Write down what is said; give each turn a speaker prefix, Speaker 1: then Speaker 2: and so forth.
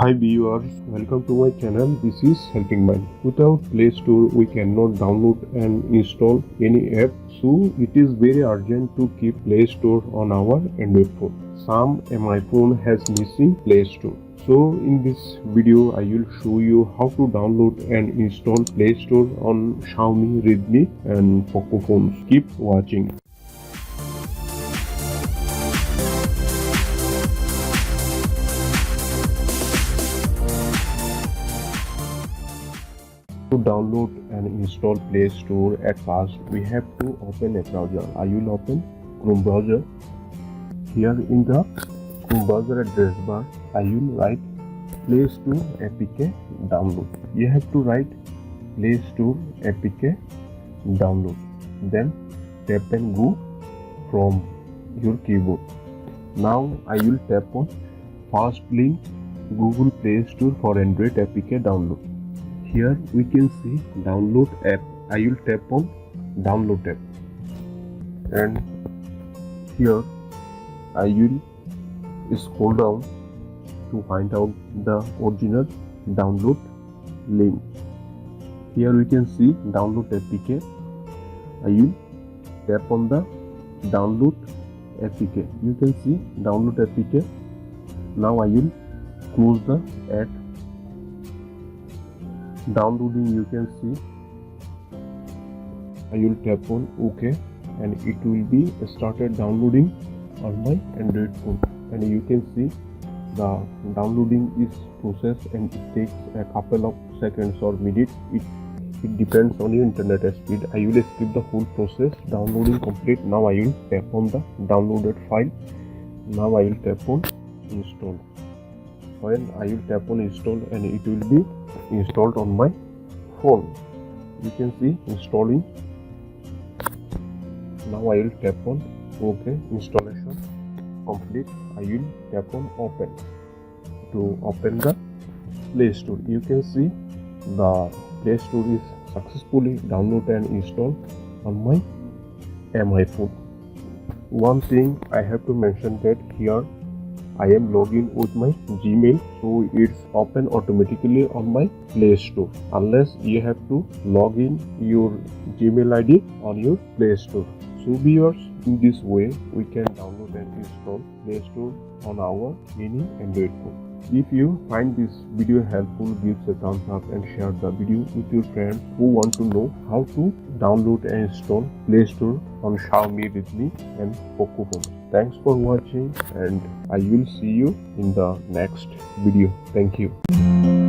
Speaker 1: Hi viewers, welcome to my channel. This is Helping Mind. Without Play Store, we cannot download and install any app. So it is very urgent to keep Play Store on our Android phone. Some my phone has missing Play Store. So in this video, I will show you how to download and install Play Store on Xiaomi, Redmi and Poco phones. Keep watching. To download and install Play Store, at first we have to open a browser. I will open Chrome browser. Here in the Chrome browser address bar, I will write Play Store APK download. You have to write Play Store APK download. Then tap and go from your keyboard. Now I will tap on first link Google Play Store for Android APK download. Here we can see download app. I will tap on download app, and here I will scroll down to find out the original download link. Here we can see download APK. I will tap on the download APK. You can see download APK. Now I will close the app. Downloading, you can see. I will tap on OK and it will be started downloading on my Android phone, and you can see the downloading is processed and it takes a couple of seconds or minutes. It depends on your internet speed. I will skip the whole process. Downloading complete. Now I will tap on the downloaded file. Now I will tap on install. When I will tap on install, and it will be installed on my phone. You can see installing. Now I will tap on OK. Installation complete. I will tap on open to open the Play Store. You can see the Play Store is successfully downloaded and installed on my MI phone. One thing I have to mention that here I am logging with my Gmail, so it's open automatically on my Play Store, unless you have to log in your Gmail ID on your Play Store. So viewers, in this way we can download and install Play Store on our any Android phone. If you find this video helpful, give a thumbs up and share the video with your friends who want to know how to download and install Play Store on Xiaomi, Redmi and Poco phones. Thanks for watching, and I will see you in the next video. Thank you.